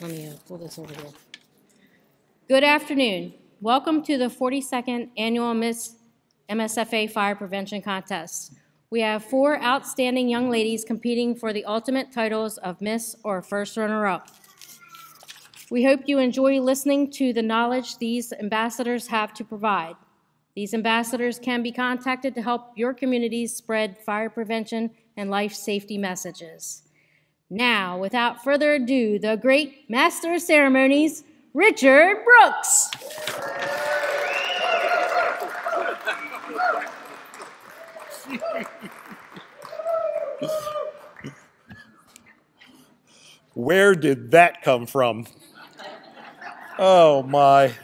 Let me pull this over here. Good afternoon. Welcome to the 42nd Annual Miss MSFA Fire Prevention Contest. We have 4 outstanding young ladies competing for the ultimate titles of Miss or First Runner-Up. We hope you enjoy listening to the knowledge these ambassadors have to provide. These ambassadors can be contacted to help your communities spread fire prevention and life safety messages. Now, without further ado, the great Master of Ceremonies, Richard Brooks. Where did that come from? Oh my.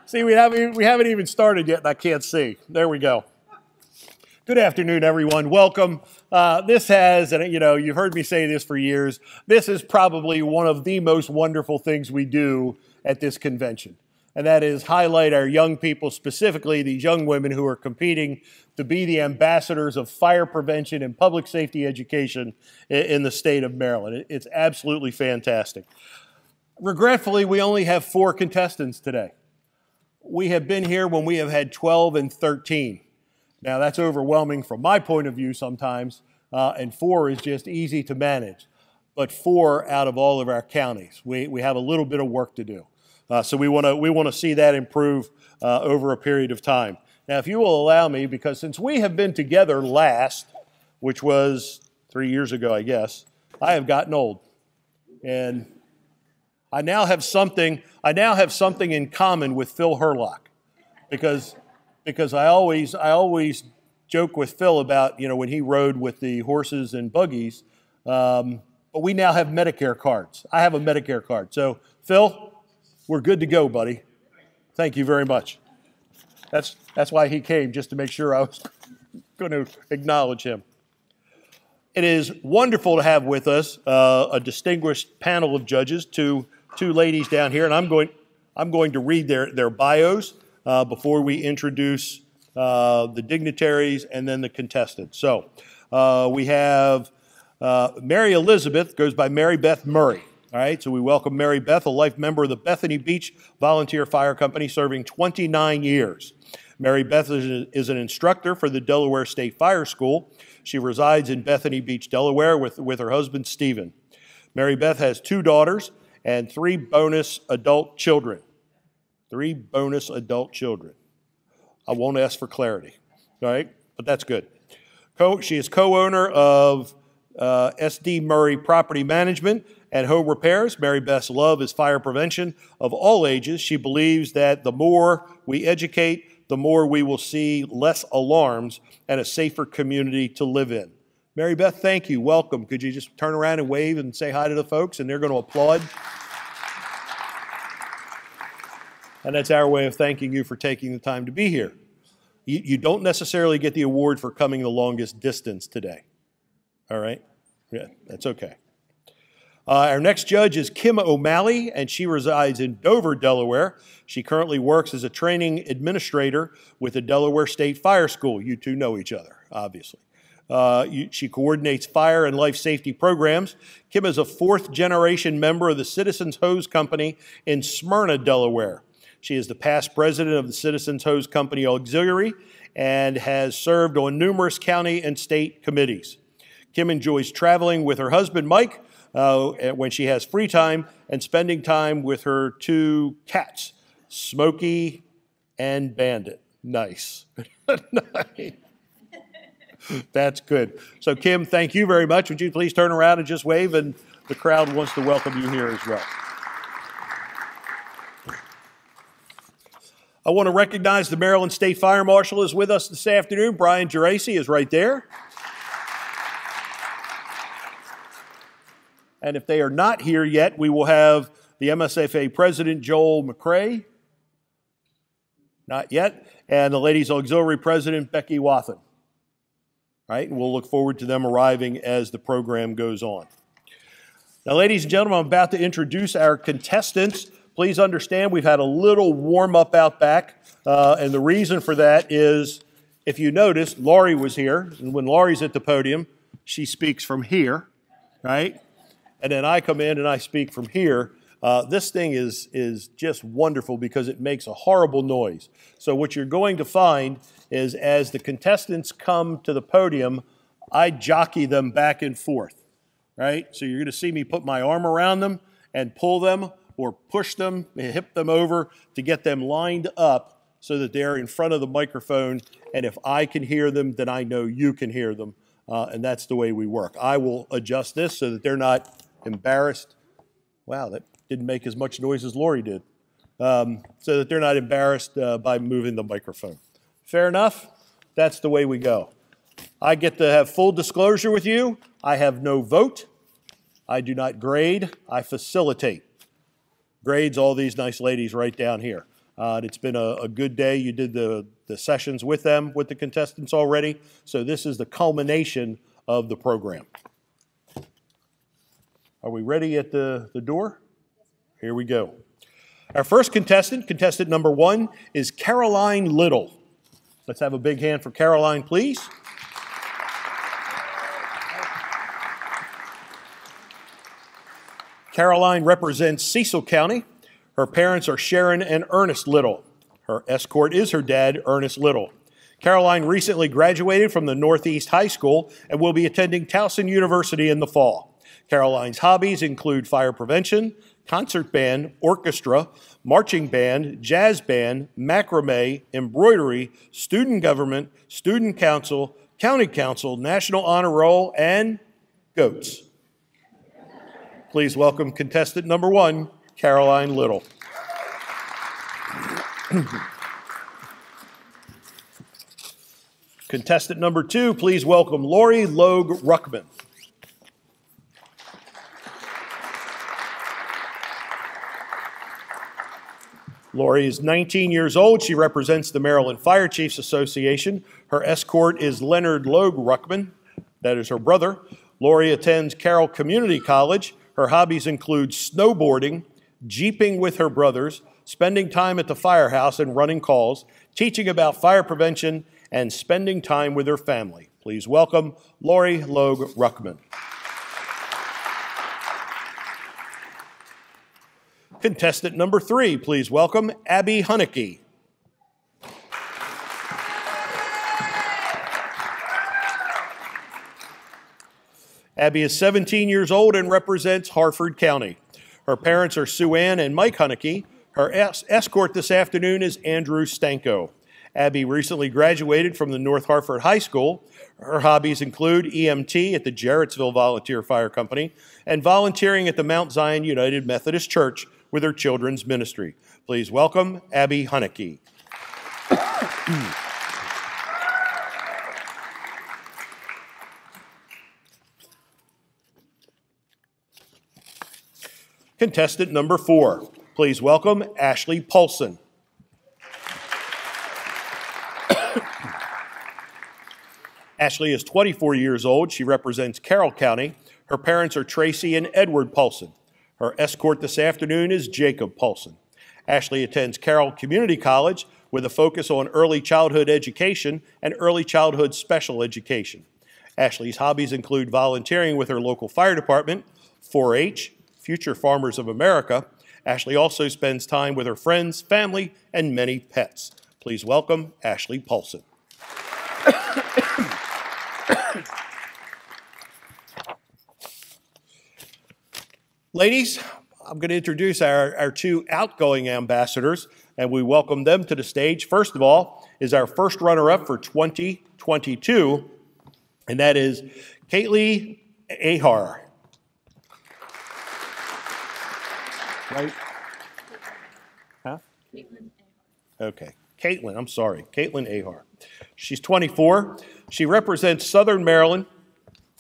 See, we haven't even started yet and I can't see. There we go. Good afternoon, everyone. Welcome. This has, and you've heard me say this for years, this is probably one of the most wonderful things we do at this convention. And that is highlight our young people, specifically these young women who are competing to be the ambassadors of fire prevention and public safety education in the state of Maryland. It's absolutely fantastic. Regretfully, we only have 4 contestants today. We have been here when we have had 12 and 13. Now, that's overwhelming from my point of view sometimes, and 4 is just easy to manage. But 4 out of all of our counties. We have a little bit of work to do. So we want to see that improve over a period of time. Now, if you will allow me, because since we have been together last, which was 3 years ago, I guess, I have gotten old. And I now have something in common with Phil Herlock, because I always joke with Phil about, when he rode with the horses and buggies, but we now have Medicare cards. I have a Medicare card. So, Phil, we're good to go, buddy. Thank you very much. That's why he came, just to make sure I was going to acknowledge him. It is wonderful to have with us a distinguished panel of judges, two ladies down here, and I'm going to read their bios before we introduce the dignitaries and then the contestants. So we have Mary Elizabeth, goes by Mary Beth Murray. All right, so we welcome Mary Beth, a life member of the Bethany Beach Volunteer Fire Company, serving 29 years. Mary Beth is an instructor for the Delaware State Fire School. She resides in Bethany Beach, Delaware, with her husband, Stephen. Mary Beth has 2 daughters and 3 bonus adult children. 3 bonus adult children. I won't ask for clarity, all right? But that's good. She is co-owner of SD Murray Property Management and Home Repairs. Mary Beth's love is fire prevention of all ages. She believes that the more we educate, the more we will see less alarms and a safer community to live in. Mary Beth, thank you. Welcome. Could you just turn around and wave and say hi to the folks, and they're going to applaud? And that's our way of thanking you for taking the time to be here. You don't necessarily get the award for coming the longest distance today. All right? Yeah, that's okay. Our next judge is Kim O'Malley, and she resides in Dover, Delaware. She currently works as a training administrator with the Delaware State Fire School. You two know each other, obviously. She coordinates fire and life safety programs. Kim is a 4th-generation member of the Citizens Hose Company in Smyrna, Delaware. She is the past president of the Citizens Hose Company Auxiliary and has served on numerous county and state committees. Kim enjoys traveling with her husband, Mike, when she has free time, and spending time with her 2 cats, Smokey and Bandit. Nice. Nice. That's good. So, Kim, thank you very much. Would you please turn around and just wave, and the crowd wants to welcome you here as well. I want to recognize the Maryland State Fire Marshal is with us this afternoon. Brian Geraci is right there. And if they are not here yet, we will have the MSFA President, Joel McCrae. Not yet. And the Ladies Auxiliary President, Becky Wathen. Right? And we'll look forward to them arriving as the program goes on. Now, ladies and gentlemen, I'm about to introduce our contestants. Please understand we've had a little warm-up out back. And the reason for that is, if you noticed, Laurie was here. And when Laurie's at the podium, she speaks from here. Right? and then I come in and I speak from here. This thing is just wonderful because it makes a horrible noise. So what you're going to find is as the contestants come to the podium, I jockey them back and forth, right? So you're going to see me put my arm around them and pull them or push them, hip them over to get them lined up so that they're in front of the microphone. And if I can hear them, then I know you can hear them. And that's the way we work. I will adjust this so that they're not embarrassed. Wow, that didn't make as much noise as Lori did. So that they're not embarrassed by moving the microphone. Fair enough? That's the way we go. I get to have full disclosure with you. I have no vote. I do not grade. I facilitate. Grades all these nice ladies right down here. It's been a good day. You did the sessions with them, with the contestants already. So this is the culmination of the program. Are we ready at the door? Here we go. Our first contestant, contestant number 1, is Caroline Little. Let's have a big hand for Caroline, please. Caroline represents Cecil County. Her parents are Sharon and Ernest Little. Her escort is her dad, Ernest Little. Caroline recently graduated from the Northeast High School and will be attending Towson University in the fall. Caroline's hobbies include fire prevention, concert band, orchestra, marching band, jazz band, macrame, embroidery, student government, student council, county council, national honor roll, and goats. Please welcome contestant number 1, Caroline Little. Contestant number 2, please welcome Lori Logue Ruckman. Lori is 19 years old. She represents the Maryland Fire Chiefs Association. Her escort is Leonard Logue Ruckman. That is her brother. Lori attends Carroll Community College. Her hobbies include snowboarding, jeeping with her brothers, spending time at the firehouse and running calls, teaching about fire prevention, and spending time with her family. Please welcome Lori Logue Ruckman. Contestant number 3, please welcome Abby Hunake. Abby is 17 years old and represents Harford County. Her parents are Sue Ann and Mike Hunake. Her escort this afternoon is Andrew Stanko. Abby recently graduated from the North Hartford High School. Her hobbies include EMT at the Jarrettsville Volunteer Fire Company and volunteering at the Mount Zion United Methodist Church with her children's ministry. Please welcome Abby Hunake. Contestant number 4, please welcome Ashley Paulson. Ashley is 24 years old. She represents Carroll County. Her parents are Tracy and Edward Paulson. Her escort this afternoon is Jacob Paulson. Ashley attends Carroll Community College with a focus on early childhood education and early childhood special education. Ashley's hobbies include volunteering with her local fire department, 4-H, Future Farmers of America. Ashley also spends time with her friends, family, and many pets. Please welcome Ashley Paulson. Ladies, I'm going to introduce our 2 outgoing ambassadors, and we welcome them to the stage. First of all is our first runner-up for 2022, and that is Caitlin Ahar. Right? Huh? Caitlin Ahar. Okay. Caitlin, I'm sorry. Caitlin Ahar. She's 24. She represents Southern Maryland,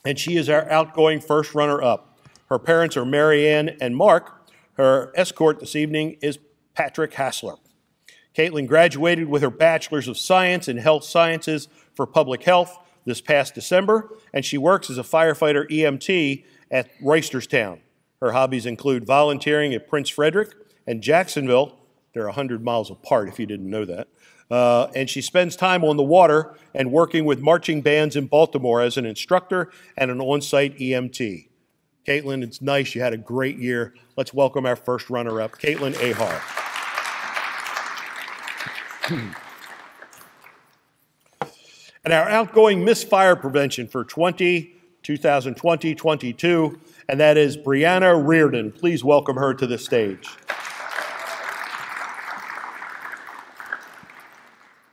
and she is our outgoing first runner-up. Her parents are Mary Ann and Mark. Her escort this evening is Patrick Hassler. Caitlin graduated with her Bachelor's of Science in Health Sciences for Public Health this past December, and she works as a firefighter EMT at Reisterstown. Her hobbies include volunteering at Prince Frederick and Jacksonville. They're 100 miles apart, if you didn't know that. And she spends time on the water and working with marching bands in Baltimore as an instructor and an on-site EMT. Caitlin, it's nice. You had a great year. Let's welcome our first runner-up, Caitlin Ahar. And our outgoing Miss Fire Prevention for 2020-22, and that is Brianna Reardon. Please welcome her to the stage.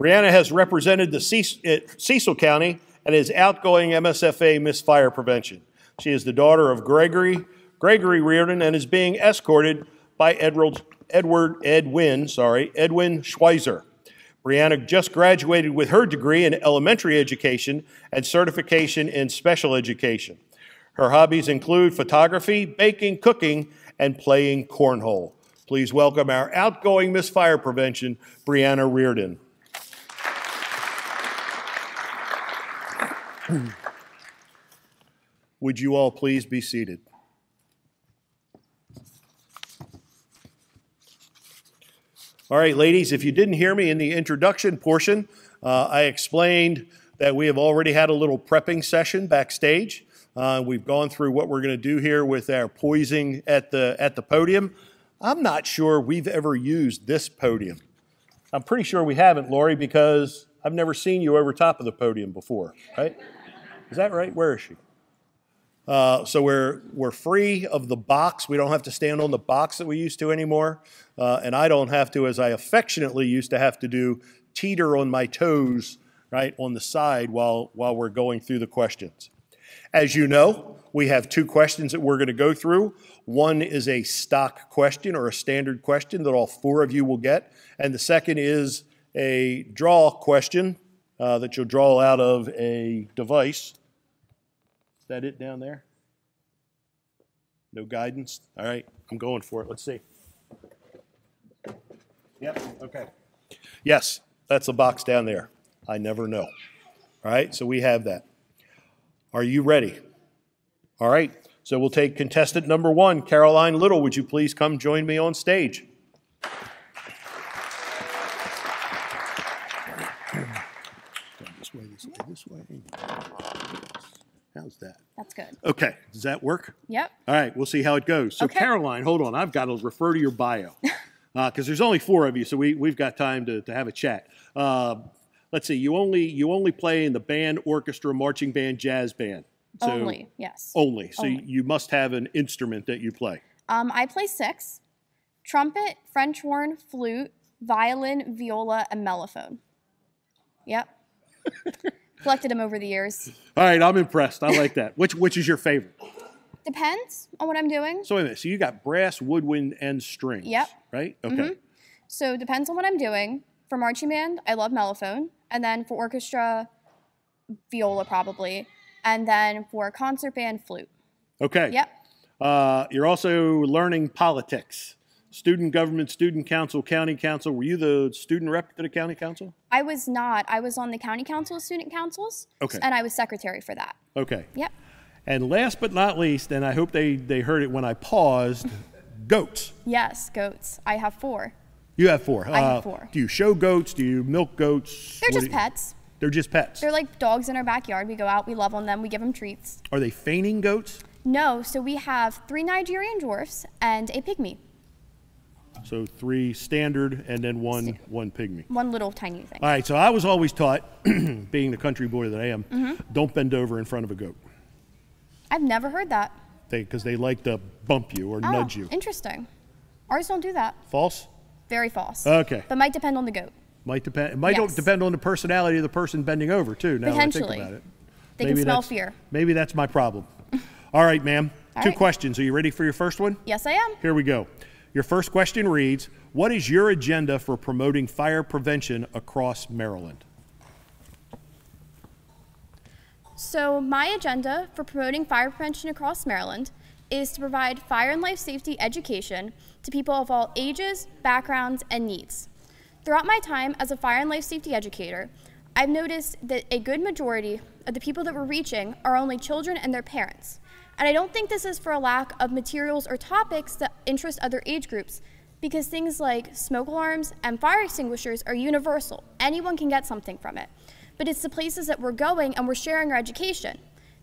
Brianna has represented the Cecil County and is outgoing MSFA Miss Fire Prevention. She is the daughter of Gregory Reardon and is being escorted by Edwin Schweizer. Brianna just graduated with her degree in elementary education and certification in special education. Her hobbies include photography, baking, cooking, and playing cornhole. Please welcome our outgoing Miss Fire Prevention, Brianna Reardon. Would you all please be seated? All right, ladies, if you didn't hear me in the introduction portion, I explained that we have already had a little prepping session backstage. We've gone through what we're going to do here with our poising at the podium. I'm not sure we've ever used this podium. I'm pretty sure we haven't, Lori, because I've never seen you over top of the podium before, right? Is that right? Where is she? So we're free of the box. We don't have to stand on the box that we used to anymore. And I don't have to, as I affectionately used to have to do, teeter on my toes, right, on the side while we're going through the questions. As you know, we have two questions that we're going to go through. One is a stock question or a standard question that all four of you will get. And the second is a draw question that you'll draw out of a device. Is that it down there? No guidance? All right, I'm going for it. Let's see. Yep, okay. Yes, that's the box down there. I never know. All right, so we have that. Are you ready? All right, so we'll take contestant number one, Caroline Little. Would you please come join me on stage? This way. How's that? That's good. Okay, does that work? Yep. All right, we'll see how it goes. So okay. Caroline, hold on. I've got to refer to your bio because there's only four of you, so we've got time to have a chat. Let's see. You only play in the band, orchestra, marching band, jazz band. So only, yes. Only. So only. You must have an instrument that you play. I play 6: trumpet, French horn, flute, violin, viola, and mellophone. Yep. Collected them over the years. All right, I'm impressed. I like that. Which is your favorite? Depends on what I'm doing. So wait a minute. So you got brass, woodwind, and strings. Yep. Right? Okay. Mm-hmm. So depends on what I'm doing. For marching band, I love mellophone. And then for orchestra, viola probably. And then for concert band, flute. Okay. Yep. You're also learning politics. Student government, student council, county council. Were you the student rep to the county council? I was not. I was on the county council, student councils. Okay. And I was secretary for that. Okay. Yep. And last but not least, and I hope they heard it when I paused, goats. Yes, goats. I have 4. You have 4. I have 4. Do you show goats? Do you milk goats? They're just pets. They're just pets? They're like dogs in our backyard. We go out, we love on them, we give them treats. Are they feigning goats? No, so we have 3 Nigerian dwarfs and a pygmy. So 3 standard and then one pygmy. One little tiny thing. All right, so I was always taught, being the country boy that I am, don't bend over in front of a goat. I've never heard that. Because they like to bump you or nudge you. Interesting. Ours don't do that. False? Very false. Okay. But might depend on the goat. Might depend. It might depend on the personality of the person bending over, too, now that I think about it. They can smell fear. Maybe that's my problem. All right, ma'am. Two right. questions. Are you ready for your first one? Yes, I am. Here we go. Your first question reads, what is your agenda for promoting fire prevention across Maryland? So my agenda for promoting fire prevention across Maryland is to provide fire and life safety education to people of all ages, backgrounds, and needs. Throughout my time as a fire and life safety educator, I've noticed that a good majority of the people that we're reaching are only children and their parents. And I don't think this is for a lack of materials or topics that interest other age groups, because things like smoke alarms and fire extinguishers are universal. Anyone can get something from it. But it's the places that we're going and we're sharing our education.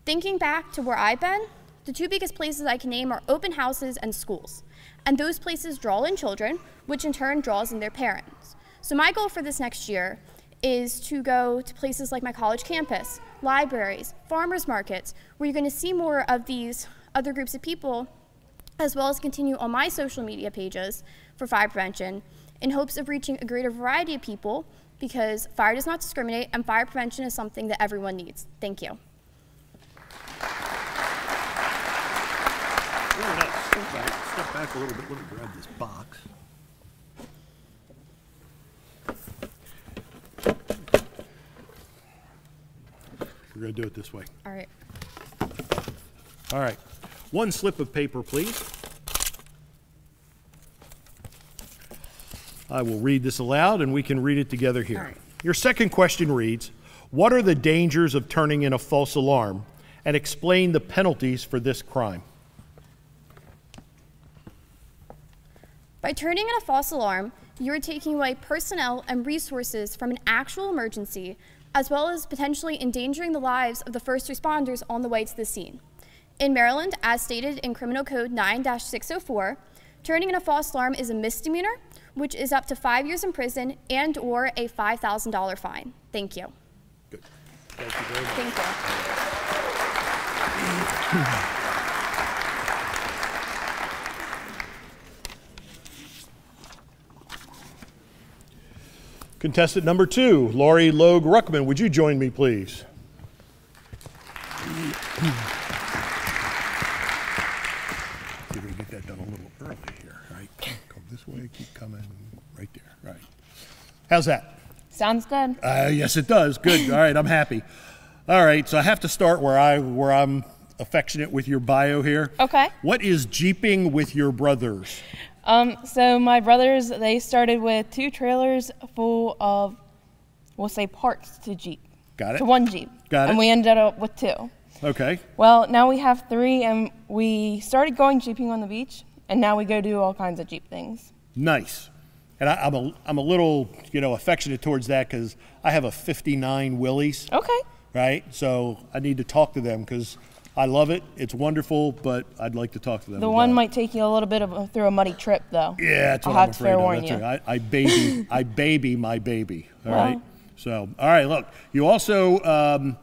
Thinking back to where I've been, the two biggest places I can name are open houses and schools. And those places draw in children, which in turn draws in their parents. So my goal for this next year is to go to places like my college campus, libraries, farmers markets, where you're going to see more of these other groups of people, as well as continue on my social media pages for fire prevention in hopes of reaching a greater variety of people, because fire does not discriminate and fire prevention is something that everyone needs. Thank you. Very nice. Right. Step back a little bit. Let me grab this box. We're going to do it this way. All right. All right. One slip of paper, please. I will read this aloud, and we can read it together here. Right. Your second question reads, what are the dangers of turning in a false alarm, and explain the penalties for this crime? By turning in a false alarm, you are taking away personnel and resources from an actual emergency, as well as potentially endangering the lives of the first responders on the way to the scene. In Maryland, as stated in Criminal Code 9-604, turning in a false alarm is a misdemeanor, which is up to 5 years in prison and or a $5,000 fine. Thank you. Good. Thank you very much. Thank you. Contestant number 2, Lori Logue Ruckman, would you join me, please? See if we can get that done a little early here, right? Come this way, keep coming, right there, right. How's that? Sounds good. Yes, it does. Good. All right, I'm happy. All right, so I have to start where I'm affectionate with your bio here. Okay. What is jeeping with your brothers? So my brothers, they started with 2 trailers full of, we'll say, parts to Jeep. Got it. To one Jeep. Got it. And we ended up with 2. Okay. Well, now we have 3, and we started going Jeeping on the beach, and now we go do all kinds of Jeep things. Nice. And I'm a little, affectionate towards that because I have a 59 Willys. Okay. Right? So I need to talk to them because I love it. It's wonderful, but I'd like to talk to them. The one might take you a little bit through a muddy trip, though. Yeah, that's what I'll I'm have to afraid fair of. warn That's you. right. I baby my baby. All Well. right. So, all right. Look, you also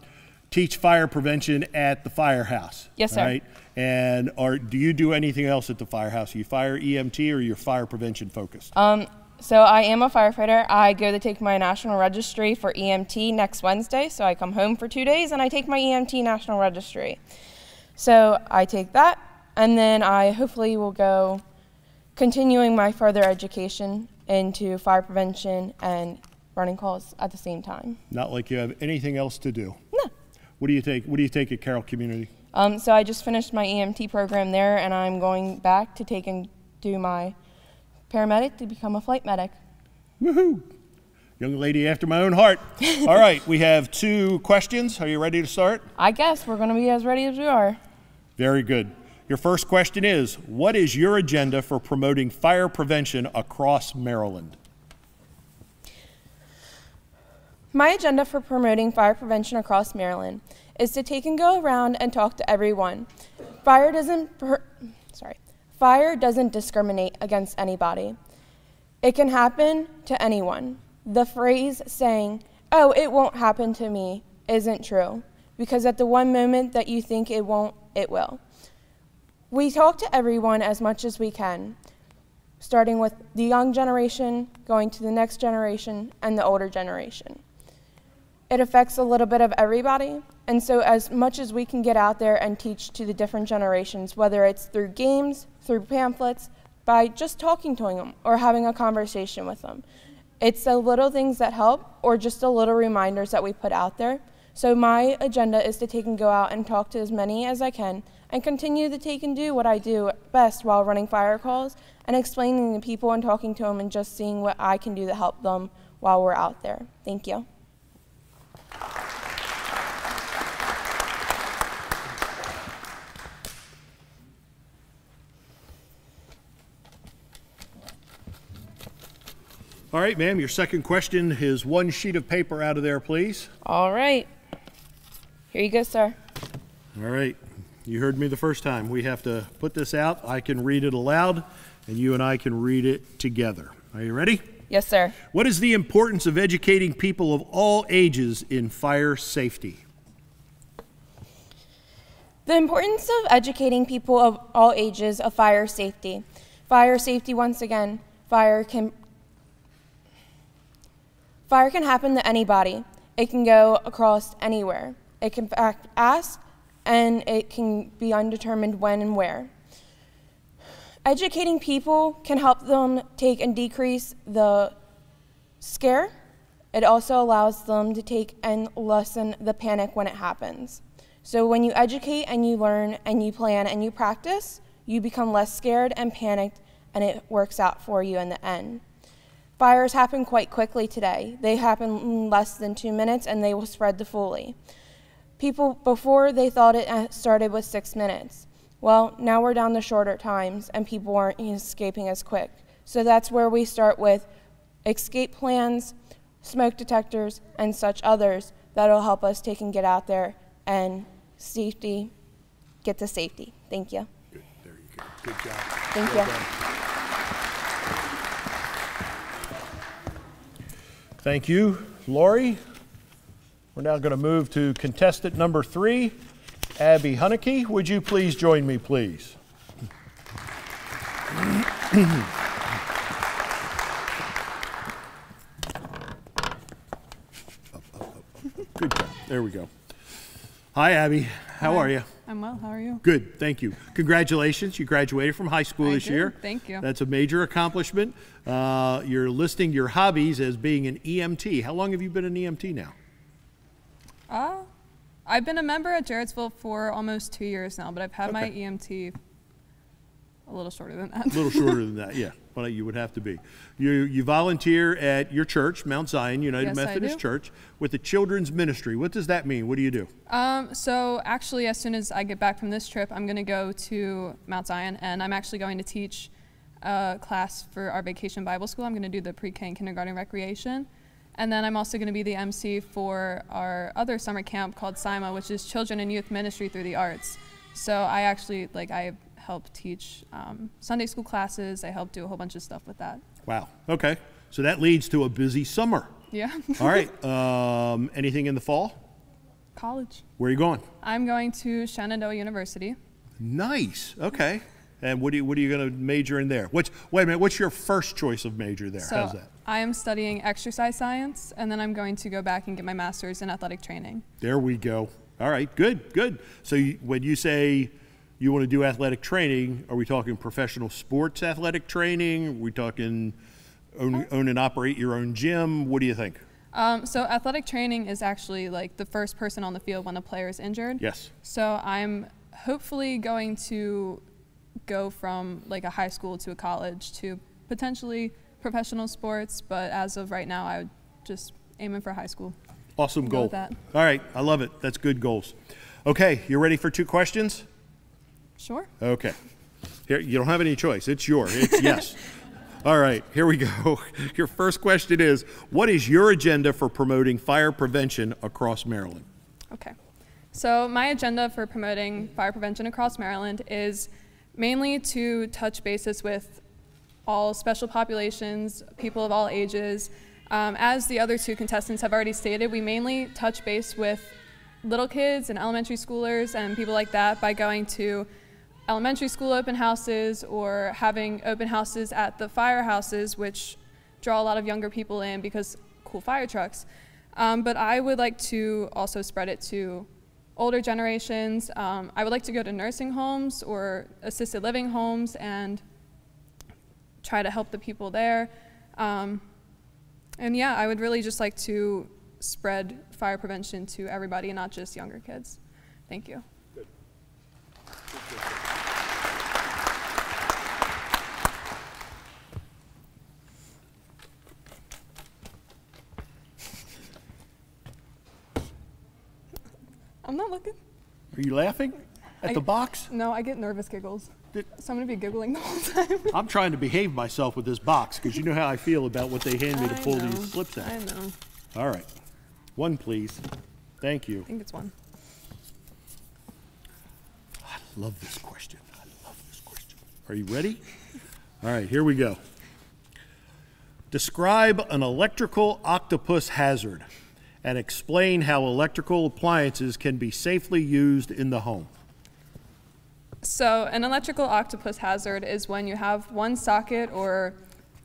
teach fire prevention at the firehouse. Yes, sir. Right? And do you do anything else at the firehouse? Are you fire EMT or you're fire prevention focused? So I am a firefighter. I go to take my national registry for EMT next Wednesday. So I come home for 2 days and I take my EMT national registry. So I take that, and then I hopefully will go continuing my further education into fire prevention and running calls at the same time. Not like you have anything else to do. No. What do you take at Carroll Community? So I just finished my EMT program there, and I'm going back to take and do my paramedic to become a flight medic. Woohoo! Young lady after my own heart. All right, we have 2 questions. Are you ready to start? I guess we're going to be as ready as we are. Very good. Your first question is, what is your agenda for promoting fire prevention across Maryland? My agenda for promoting fire prevention across Maryland is to take and go around and talk to everyone. Fire doesn't discriminate against anybody. It can happen to anyone. The phrase saying, "Oh, it won't happen to me," isn't true, because at the one moment that you think it won't, it will. We talk to everyone as much as we can, starting with the young generation, going to the next generation, and the older generation. It affects a little bit of everybody, and so as much as we can get out there and teach to the different generations, whether it's through games, through pamphlets, by just talking to them or having a conversation with them. It's the little things that help, or just the little reminders that we put out there. So my agenda is to take and go out and talk to as many as I can, and continue to take and do what I do best while running fire calls, and explaining to people and talking to them and just seeing what I can do to help them while we're out there. Thank you. All right, ma'am, your second question is 1 sheet of paper out of there, please. All right. Here you go, sir. All right. You heard me the first time. We have to put this out. I can read it aloud, and you and I can read it together. Are you ready? Yes, sir. What is the importance of educating people of all ages in fire safety? The importance of educating people of all ages of fire safety. Fire safety, once again, fire can happen to anybody. It can go across anywhere. It can ask, and it can be undetermined when and where. Educating people can help them take and decrease the scare. It also allows them to take and lessen the panic when it happens. So when you educate and you learn and you plan and you practice, you become less scared and panicked, and it works out for you in the end. Fires happen quite quickly today. They happen in less than 2 minutes, and they will spread fully. People, before, they thought it started with 6 minutes. Well, now we're down to shorter times, and people aren't escaping as quick. So that's where we start with escape plans, smoke detectors, and such others that'll help us take and get out there and get to safety. Thank you. Good. There you go. Good job. Thank Well you. done. Thank you, Lori. We're now going to move to contestant number 3, Abby Hunake. Would you please join me, please? Good job. There we go. Hi, Abby. How are you? I'm well. How are you? Good, thank you. Congratulations, you graduated from high school this year. Thank you. That's a major accomplishment. You're listing your hobbies as being an EMT. How long have you been an EMT now? I've been a member at Jarrettsville for almost 2 years now, but I've had my Okay. EMT a little shorter than that. A little shorter than that, yeah. Well, you would have to be. You volunteer at your church, Mount Zion United Yes, I Methodist do. Church, with the children's ministry. What does that mean? What do you do? So actually, as soon as I get back from this trip, I'm going to go to Mount Zion, and I'm actually going to teach a class for our vacation Bible school. I'm going to do the pre-K and kindergarten recreation. And then I'm also going to be the MC for our other summer camp called SIMA, which is Children and Youth Ministry through the Arts. So I actually, I help teach Sunday school classes. I help do a whole bunch of stuff with that. Wow, okay. So that leads to a busy summer. Yeah. All right, anything in the fall? College. Where are you going? I'm going to Shenandoah University. Nice, okay. And what are you going to major in there? Wait a minute, what's your first choice of major there? So How's that? I am studying exercise science, and then I'm going to go back and get my master's in athletic training. There we go. All right, good. So when you say you want to do athletic training, are we talking professional sports athletic training? Are we talking own and operate your own gym? What do you think? So athletic training is actually the first person on the field when a player is injured. Yes. So I'm hopefully going to go from a high school to a college to potentially professional sports, but as of right now, I would just aiming for high school. Awesome Go goal. with that. All right, I love it. That's good goals. Okay, you ready for 2 questions? Sure. Okay. Here, you don't have any choice. It's yours. It's yes. All right, here we go. Your first question is, what is your agenda for promoting fire prevention across Maryland? Okay. So my agenda for promoting fire prevention across Maryland is mainly to touch bases with all special populations, people of all ages. As the other 2 contestants have already stated, we mainly touch base with little kids and elementary schoolers and people like that by going to elementary school open houses or having open houses at the firehouses, which draw a lot of younger people in because cool fire trucks. But I would like to also spread it to older generations. I would like to go to nursing homes or assisted living homes and try to help the people there. And yeah, I would really just like to spread fire prevention to everybody and not just younger kids. Thank you. Good. I'm not looking. Are you laughing at the box? No, I get nervous giggles. So I'm going to be giggling the whole time. I'm trying to behave myself with this box because you know how I feel about what they hand me to pull these slips out. I know. All right. 1, please. Thank you. I think it's 1. I love this question. I love this question. Are you ready? All right, here we go. Describe an electrical octopus hazard and explain how electrical appliances can be safely used in the home. So an electrical octopus hazard is when you have one socket or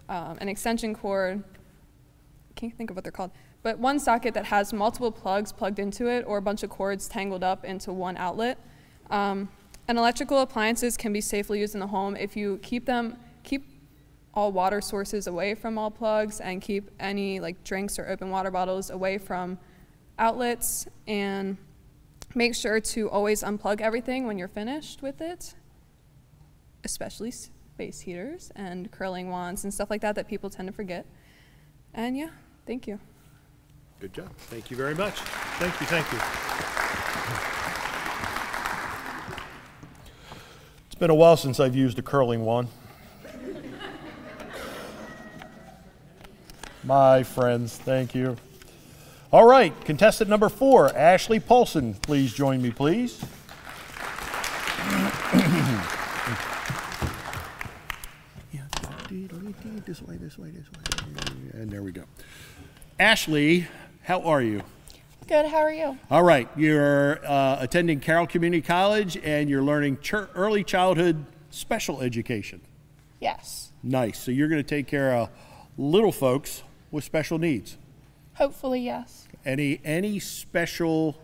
an extension cord, I can't think of what they're called, but one socket that has multiple plugs plugged into it or a bunch of cords tangled up into one outlet. And electrical appliances can be safely used in the home if you keep all water sources away from all plugs and keep any like drinks or open water bottles away from outlets, and make sure to always unplug everything when you're finished with it, especially space heaters and curling wands and stuff like that that people tend to forget. And yeah, thank you. Good job. Thank you very much. Thank you, thank you. It's been a while since I've used a curling wand. My friends, thank you. All right, contestant number 4, Ashley Paulson. Please join me, please. This way, this way, this way. And there we go. Ashley, how are you? Good, how are you? All right, you're attending Carroll Community College and you're learning early childhood special education. Yes. Nice, so you're gonna take care of little folks with special needs. Hopefully, yes. Any special,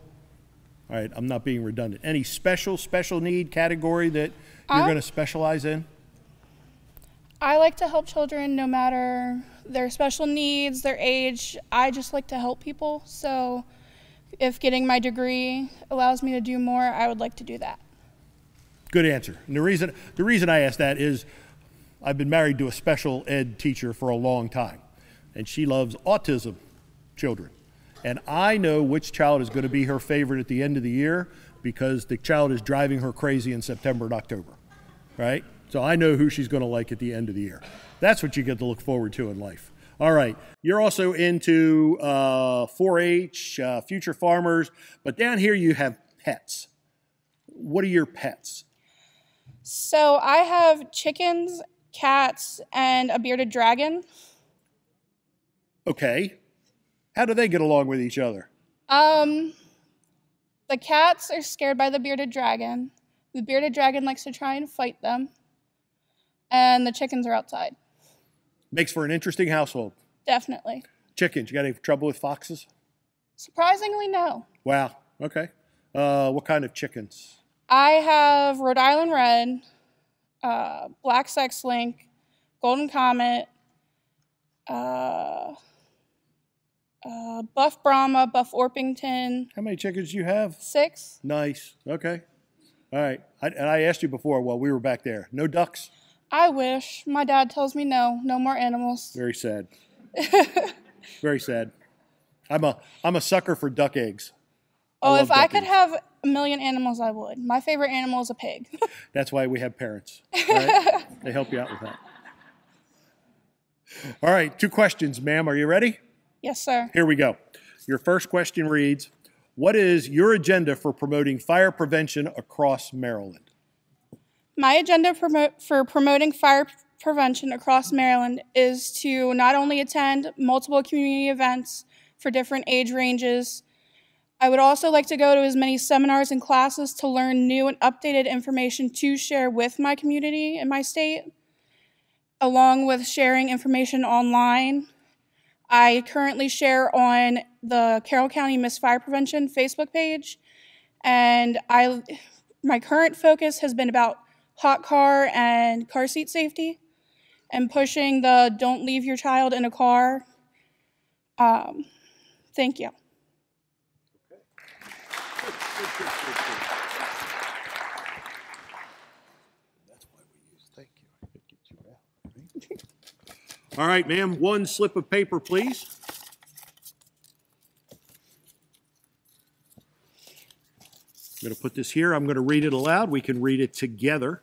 all right, I'm not being redundant, any special need category that you're gonna specialize in? I like to help children no matter their special needs, their age. I just like to help people, so if getting my degree allows me to do more, I would like to do that. Good answer. And the reason I asked that is I've been married to a special ed teacher for a long time, and she loves autism children. And I know which child is going to be her favorite at the end of the year because the child is driving her crazy in September and October, right? So I know who she's going to like at the end of the year. That's what you get to look forward to in life. All right, you're also into 4-H, future farmers, but down here you have pets. What are your pets? So I have chickens, cats, and a bearded dragon. Okay. How do they get along with each other? The cats are scared by the bearded dragon. The bearded dragon likes to try and fight them. And the chickens are outside. Makes for an interesting household. Definitely. Chickens, you got any trouble with foxes? Surprisingly, no. Wow, okay. What kind of chickens? I have Rhode Island Red, Black Sex Link, Golden Comet, Buff Brahma, Buff Orpington. How many chickens do you have? 6. Nice, okay. All right, and I asked you before while we were back there, no ducks? I wish. My dad tells me no more animals. Very sad. Very sad. I'm a sucker for duck eggs. Oh, if I could have a million animals, I would. My favorite animal is a pig. That's why we have parents. Right? They help you out with that. All right, 2 questions, ma'am. Are you ready? Yes, sir. Here we go. Your first question reads, what is your agenda for promoting fire prevention across Maryland? My agenda for promoting fire prevention across Maryland is to not only attend multiple community events for different age ranges, I would also like to go to as many seminars and classes to learn new and updated information to share with my community in my state, along with sharing information online. I currently share on the Carroll County Missed Fire Prevention Facebook page, and my current focus has been about hot car and car seat safety and pushing the don't leave your child in a car. Thank you. That's why we use thank you. I could get you out. Right? All right, ma'am, 1 slip of paper, please. I'm going to put this here. I'm going to read it aloud. We can read it together.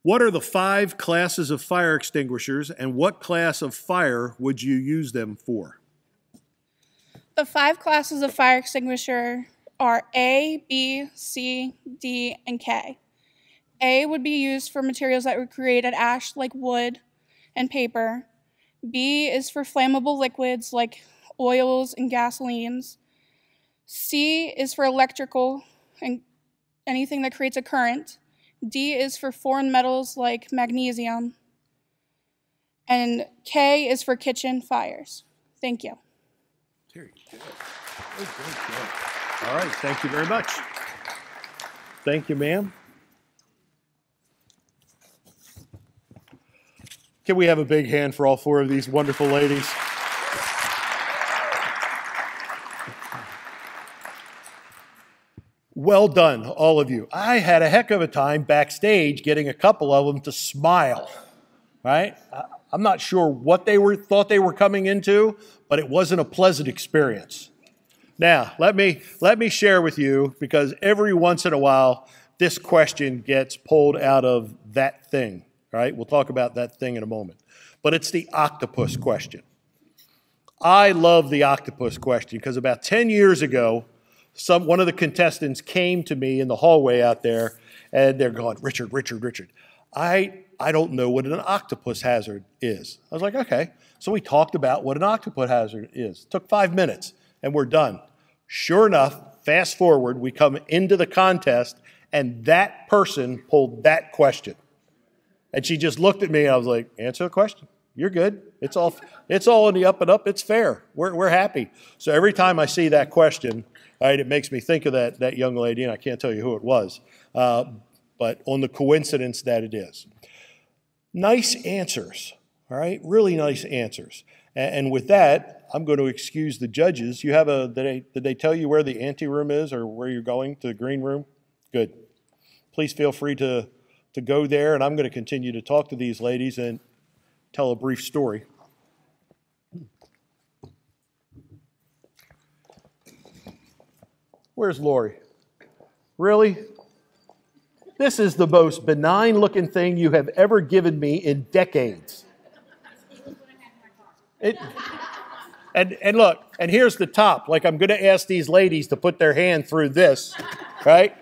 What are the 5 classes of fire extinguishers, and what class of fire would you use them for? The 5 classes of fire extinguisher are A, B, C, D, and K. A would be used for materials that would create an ash like wood and paper. B is for flammable liquids like oils and gasolines. C is for electrical and anything that creates a current. D is for foreign metals like magnesium. And K is for kitchen fires. Thank you. Very good. Very good. All right, thank you very much. Thank you, ma'am. Can we have a big hand for all four of these wonderful ladies? Well done, all of you. I had a heck of a time backstage getting a couple of them to smile, right? I'm not sure what they thought they were coming into, but it wasn't a pleasant experience. Now, let me share with you, because every once in a while, this question gets pulled out of that thing, right? We'll talk about that thing in a moment. But it's the octopus question. I love the octopus question because about 10 years ago, one of the contestants came to me in the hallway out there, and they're going, Richard, I don't know what an octopus hazard is. I was like, okay. So we talked about what an octopus hazard is. It took 5 minutes, and we're done. Sure enough, fast forward, we come into the contest, and that person pulled that question. And she just looked at me, and I was like, answer the question. You're good. It's all in the up and up. It's fair. We're happy. So every time I see that question, right, it makes me think of that young lady, and I can't tell you who it was, but on the coincidence that it is. Nice answers, all right? Really nice answers. And with that, I'm going to excuse the judges. You have did they tell you where the ante room is or where you're going, to the green room? Good. Please feel free to go there, and I'm going to continue to talk to these ladies and tell a brief story. Where's Lori? Really? This is the most benign-looking thing you have ever given me in decades. And look, and here's the top. Like, I'm going to ask these ladies to put their hand through this, right?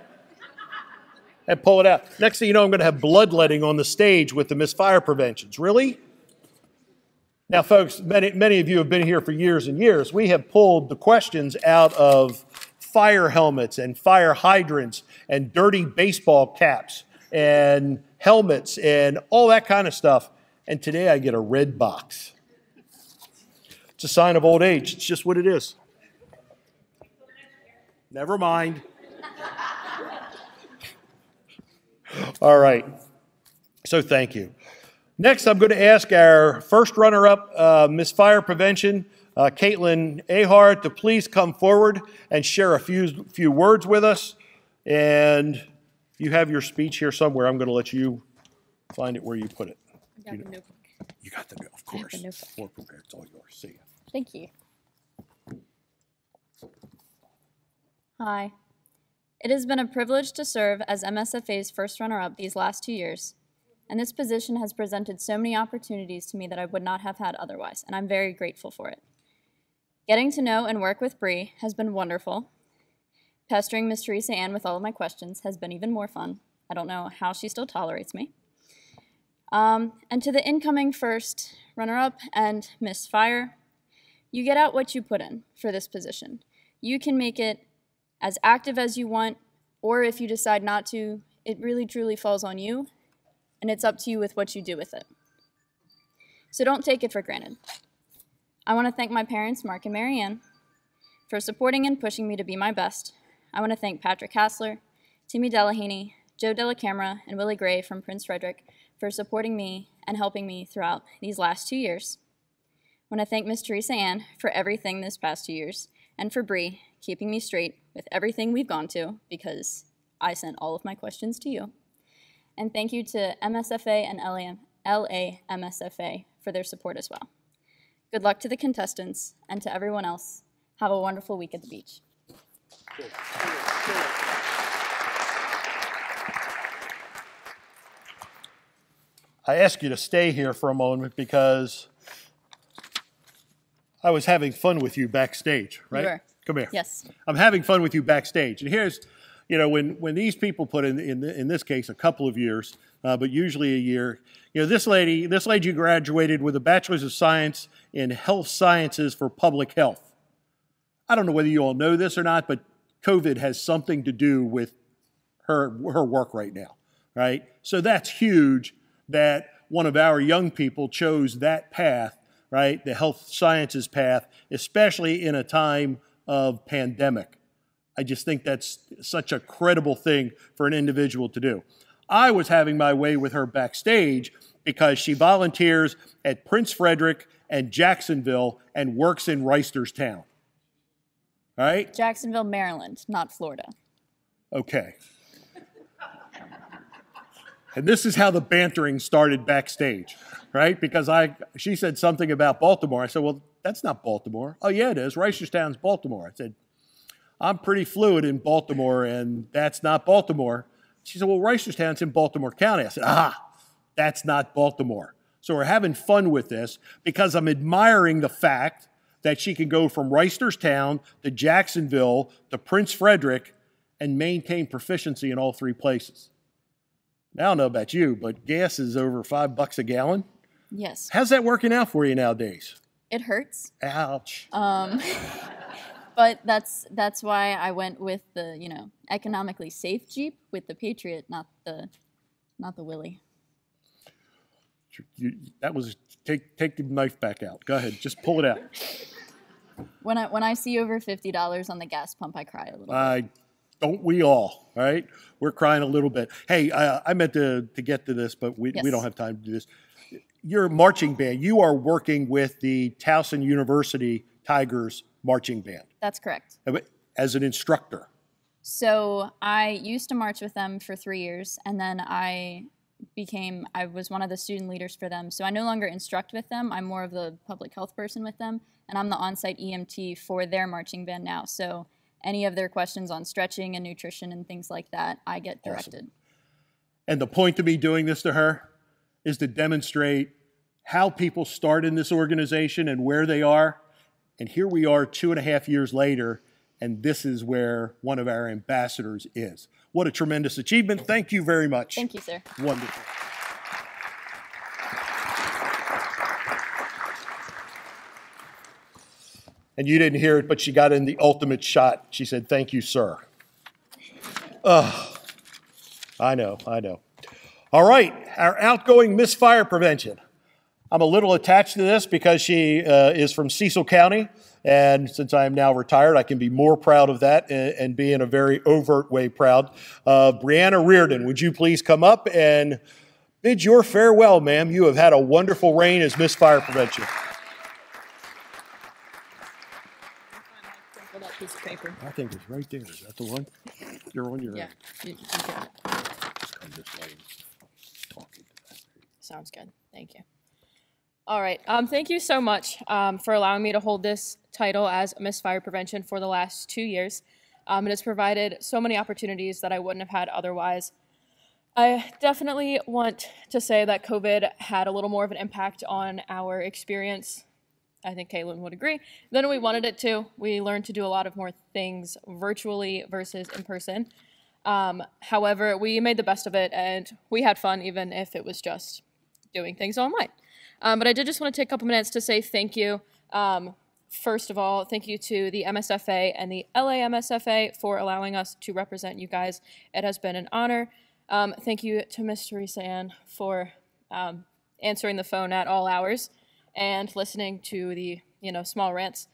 And pull it out. Next thing you know, I'm going to have bloodletting on the stage with the misfire preventions. Really? Now, folks, many of you have been here for years and years. We have pulled the questions out of fire helmets and fire hydrants and dirty baseball caps and helmets and all that kind of stuff. And today I get a red box. It's a sign of old age. It's just what it is. Never mind. All right. So thank you. Next, I'm going to ask our first runner-up, Misfire Prevention, Caitlin Ahart, to please come forward and share a few words with us. And you have your speech here somewhere. I'm going to let you find it where you put it. I got the notebook. You got the notebook, of course. I have the notebook. More prepared. It's all yours. See you. Thank you. Hi. It has been a privilege to serve as MSFA's first runner-up these last 2 years, and this position has presented so many opportunities to me that I would not have had otherwise, and I'm very grateful for it. Getting to know and work with Bree has been wonderful. Pestering Miss Teresa Ann with all of my questions has been even more fun. I don't know how she still tolerates me. And to the incoming first runner-up and Miss Fire, you get out what you put in for this position. You can make it as active as you want, or if you decide not to, it really truly falls on you, and it's up to you with what you do with it. So don't take it for granted. I want to thank my parents, Mark and Marianne, for supporting and pushing me to be my best. I want to thank Patrick Hassler, Timmy Delahaney, Joe Delacamera, and Willie Gray from Prince Frederick for supporting me and helping me throughout these last 2 years. I want to thank Miss Teresa Ann for everything this past 2 years, and for Bree keeping me straight with everything we've gone to, because I sent all of my questions to you. And thank you to MSFA and LA MSFA for their support as well. Good luck to the contestants, and to everyone else. Have a wonderful week at the beach. I ask you to stay here for a moment because I was having fun with you backstage, right? You were. come here. Yes. I'm having fun with you backstage. And here's, you know, when these people put in this case, a couple of years, but usually a year, you know, this lady graduated with a Bachelor's of Science in Health Sciences for Public Health. I don't know whether you all know this or not, but COVID has something to do with her work right now, right? So that's huge that one of our young people chose that path, right? The health sciences path, especially in a time of pandemic. I just think that's such a credible thing for an individual to do. I was having my way with her backstage because she volunteers at Prince Frederick and Jacksonville and works in Reisterstown. All right? Jacksonville, Maryland, not Florida. Okay. And this is how the bantering started backstage, right? Because she said something about Baltimore. I said, well, that's not Baltimore. Oh, yeah, it is. Reisterstown's Baltimore. I said, I'm pretty fluent in Baltimore, and that's not Baltimore. She said, well, Reisterstown's in Baltimore County. I said, that's not Baltimore. So we're having fun with this because I'm admiring the fact that she can go from Reisterstown to Jacksonville to Prince Frederick and maintain proficiency in all three places. Now, I don't know about you, but gas is over $5 a gallon. Yes. How's that working out for you nowadays? It hurts. Ouch. But that's why I went with the, you know, economically safe Jeep with the Patriot, not the Willie. That was take the knife back out. Go ahead, just pull it out. When I see over $50 on the gas pump, I cry a little bit. Don't we all, right? We're crying a little bit. Hey, I meant to get to this, but we don't have time to do this. Your marching band, you are working with the Towson University Tigers marching band. That's correct. As an instructor. So I used to march with them for 3 years, and then I was one of the student leaders for them. So I no longer instruct with them. I'm more of the public health person with them, and I'm the on-site EMT for their marching band now. So any of their questions on stretching and nutrition and things like that, I get directed. Awesome. And the point of me doing this to her is to demonstrate how people start in this organization and where they are. And here we are 2.5 years later, and this is where one of our ambassadors is. What a tremendous achievement. Thank you very much. Thank you, sir. Wonderful. And you didn't hear it, but she got in the ultimate shot. She said, thank you, sir. I know. All right, our outgoing Miss Fire Prevention. I'm a little attached to this because she is from Cecil County, and since I am now retired, I can be more proud of that and be in a very overt way proud. Brianna Reardon, would you please come up and bid your farewell, ma'am. You have had a wonderful reign as Miss Fire Prevention. Piece of paper. I think it's right there. Is that the one? You're on your own. You got it. Just come this way. Talking to that. Sounds good. Thank you. All right. Thank you so much for allowing me to hold this title as Miss Fire Prevention for the last 2 years. It has provided so many opportunities that I wouldn't have had otherwise. I definitely want to say that COVID had a little more of an impact on our experience. I think Caitlin would agree. Then we wanted it to. We learned to do a lot of more things virtually versus in person. However, we made the best of it, and we had fun, even if it was just doing things online. But I did just want to take a couple minutes to say thank you. First of all, thank you to the MSFA and the LA MSFA for allowing us to represent you guys. It has been an honor. Thank you to Miss Teresa Ann for answering the phone at all hours and listening to the, small rants,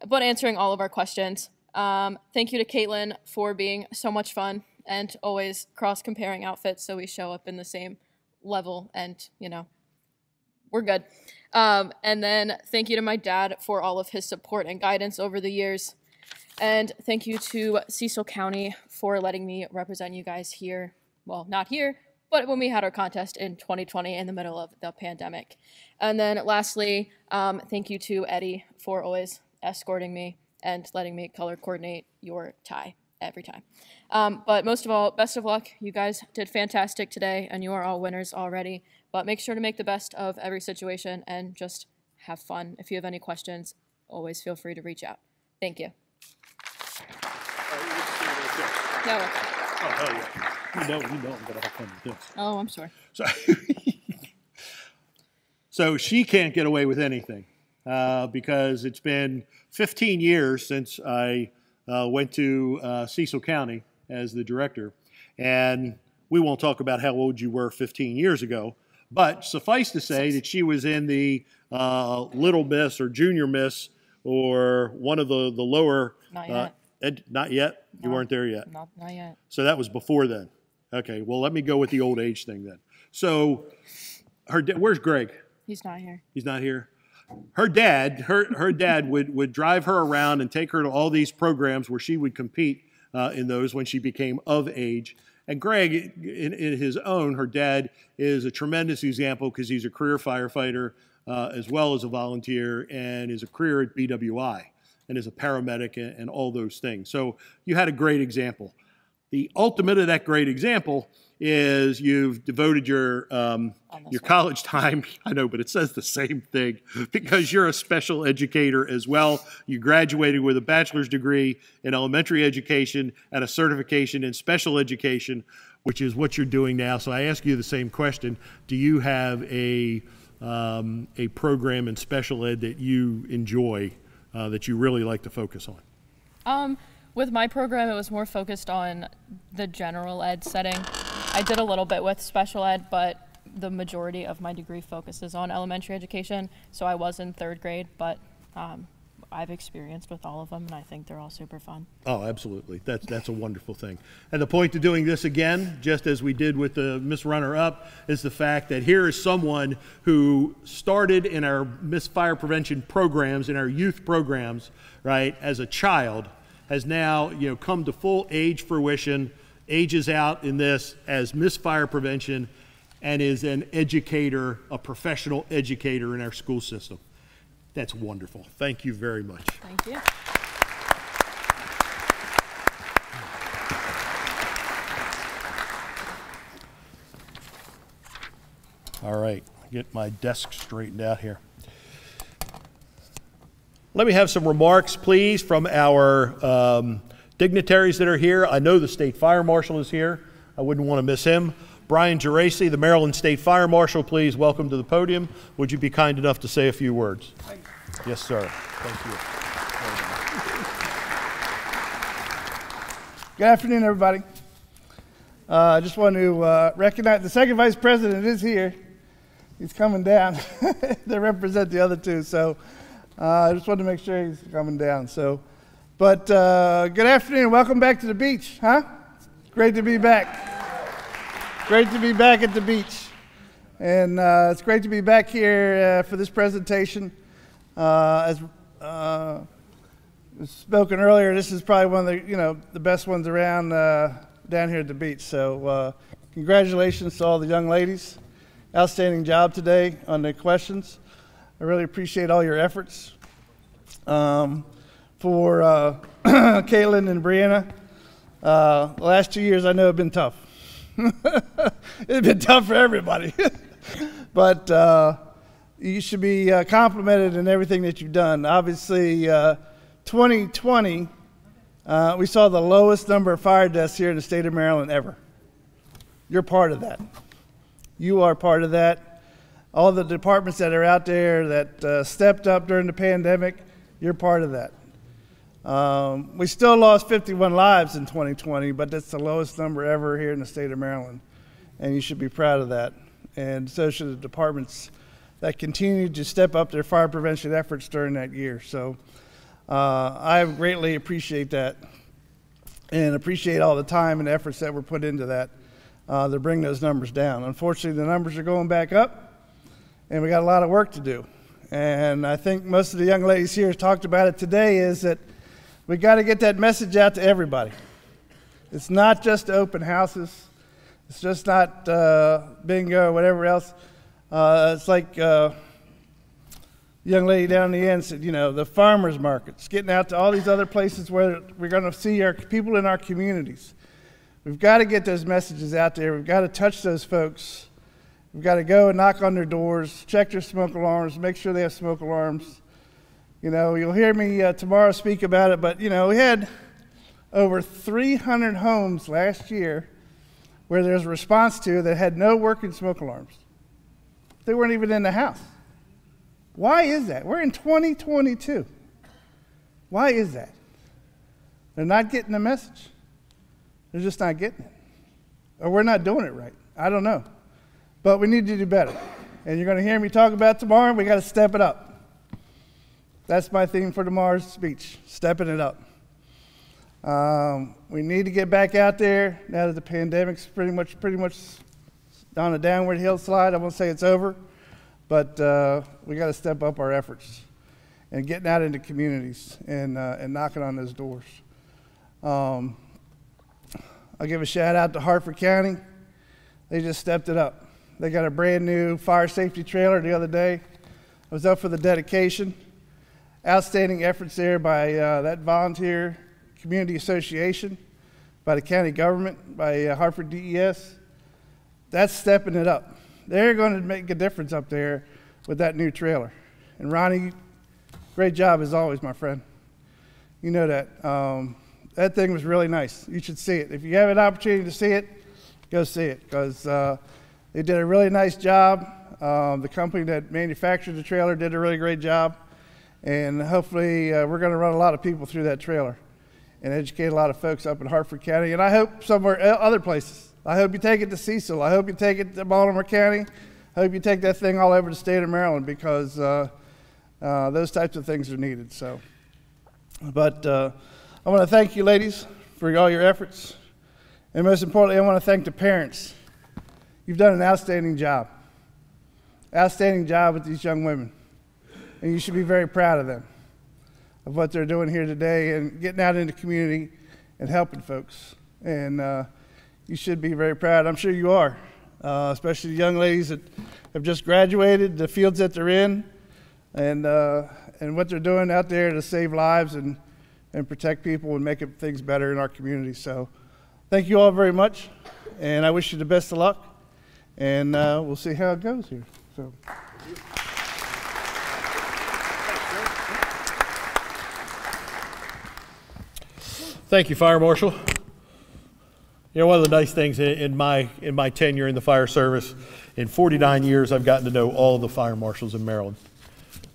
but answering all of our questions. Thank you to Caitlin for being so much fun and always cross-comparing outfits so we show up in the same level and, we're good. And then thank you to my dad for all of his support and guidance over the years. And thank you to Cecil County for letting me represent you guys here. Well, not here, but when we had our contest in 2020 in the middle of the pandemic. And then lastly, thank you to Eddie for always escorting me and letting me color coordinate your tie every time. But most of all, best of luck. You guys did fantastic today, and you are all winners already. But make sure to make the best of every situation and just have fun. If you have any questions, always feel free to reach out. Thank you. No. Oh, hell yeah. You know I'm going to have fun with this. Oh, I'm sorry. So she can't get away with anything because it's been 15 years since I went to Cecil County as the director. And we won't talk about how old you were 15 years ago, but suffice to say that she was in the Little Miss or Junior Miss or one of the lower. Not yet. Not yet? No, you weren't there yet? Not yet. So that was before then. Okay, well, let me go with the old age thing then. So where's Greg? He's not here. He's not here? Her dad would drive her around and take her to all these programs where she would compete in those when she became of age. And Greg, in his own, her dad is a tremendous example because he's a career firefighter as well as a volunteer and is a career at BWI and is a paramedic and all those things. So you had a great example. The ultimate of that great example is you've devoted your college time, I know, but it says the same thing, because you're a special educator as well. You graduated with a bachelor's degree in elementary education and a certification in special education, which is what you're doing now. So I ask you the same question. Do you have a program in special ed that you enjoy, that you really like to focus on? With my program, it was more focused on the general ed setting. I did a little bit with special ed, but the majority of my degree focuses on elementary education. So I was in third grade, but I've experienced with all of them, and I think they're all super fun. Oh, absolutely. That's a wonderful thing. And the point to doing this again, just as we did with the Miss Runner-Up, is the fact that here is someone who started in our Miss Fire Prevention programs, in our youth programs, right, as a child, has now, come to full age fruition, ages out in this as Miss Fire Prevention, and is an educator, a professional educator in our school system. That's wonderful. Thank you very much. Thank you. All right, get my desk straightened out here. Let me have some remarks, please, from our dignitaries that are here. I know the State Fire Marshal is here. I wouldn't want to miss him. Brian Geraci, the Maryland State Fire Marshal, please welcome to the podium. Would you be kind enough to say a few words? Yes, sir. Thank you. Good afternoon, everybody. I just want to recognize the second vice president is here. He's coming down. They represent the other two, so I just wanted to make sure he's coming down. But good afternoon. Welcome back to the beach, huh? Great to be back. Great to be back at the beach. And it's great to be back here for this presentation. As spoken earlier, this is probably one of the best ones around down here at the beach. So congratulations to all the young ladies. Outstanding job today on the questions. I really appreciate all your efforts. For Caitlin and Brianna, the last 2 years I know have been tough. It's been tough for everybody. But you should be complimented in everything that you've done. Obviously, 2020, we saw the lowest number of fire deaths here in the state of Maryland ever. You're part of that. You are part of that. All the departments that are out there that stepped up during the pandemic, you're part of that. We still lost 51 lives in 2020, but that's the lowest number ever here in the state of Maryland. And you should be proud of that. And so should the departments that continued to step up their fire prevention efforts during that year. So I greatly appreciate that and appreciate all the time and efforts that were put into that to bring those numbers down. Unfortunately, the numbers are going back up, and we got a lot of work to do. And I think most of the young ladies here talked about it today, is that we got to get that message out to everybody. It's not just open houses. It's just not bingo or whatever else. It's like the young lady down the end said, the farmers markets, getting out to all these other places where we're going to see our people in our communities. We've got to get those messages out there. We've got to touch those folks. We've got to go and knock on their doors, check their smoke alarms, make sure they have smoke alarms. You'll hear me tomorrow speak about it, but, we had over 300 homes last year where there's a response to that had no working smoke alarms. They weren't even in the house. Why is that? We're in 2022. Why is that? They're not getting the message. They're just not getting it. Or we're not doing it right. I don't know. But we need to do better. And you're going to hear me talk about tomorrow, and we got to step it up. That's my theme for tomorrow's speech, stepping it up. We need to get back out there now that the pandemic's pretty much on a downward hill slide. I won't say it's over, but we got to step up our efforts and getting out into communities and knocking on those doors. I'll give a shout out to Hartford County. They just stepped it up. They got a brand new fire safety trailer the other day. I was up for the dedication. Outstanding efforts there by that volunteer community association, by the county government, by Hartford DES. That's stepping it up. They're going to make a difference up there with that new trailer. And Ronnie, great job as always, my friend. You know that. That thing was really nice. You should see it. If you have an opportunity to see it, go see it, because they did a really nice job. The company that manufactured the trailer did a really great job. And hopefully we're going to run a lot of people through that trailer and educate a lot of folks up in Hartford County. And I hope somewhere other places. I hope you take it to Cecil. I hope you take it to Baltimore County. I hope you take that thing all over the state of Maryland, because those types of things are needed. So, but I want to thank you, ladies, for all your efforts. And most importantly, I want to thank the parents. You've done an outstanding job. Outstanding job with these young women. And you should be very proud of them, of what they're doing here today and getting out in the community and helping folks. And you should be very proud. I'm sure you are, especially the young ladies that have just graduated, the fields that they're in, and what they're doing out there to save lives and protect people and make things better in our community. So thank you all very much, and I wish you the best of luck, and we'll see how it goes here. So. Thank you, Fire Marshal. You know, one of the nice things in my tenure in the fire service, in 49 years, I've gotten to know all of the fire marshals in Maryland,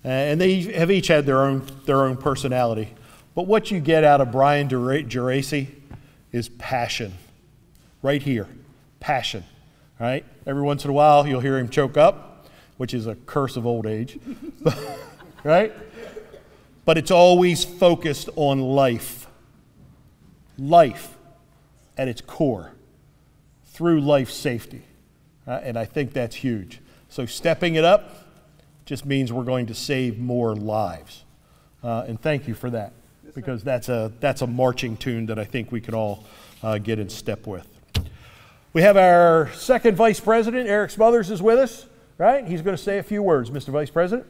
and they have each had their own personality. But what you get out of Brian Geraci is passion, right here, passion. Right? Every once in a while, you'll hear him choke up, which is a curse of old age, right? But it's always focused on life. Life at its core, through life safety. And I think that's huge. So stepping it up just means we're going to save more lives. And thank you for that, because that's a marching tune that I think we can all get in step with. We have our second Vice President, Eric Smothers, is with us, right? He's going to say a few words, Mr. Vice President.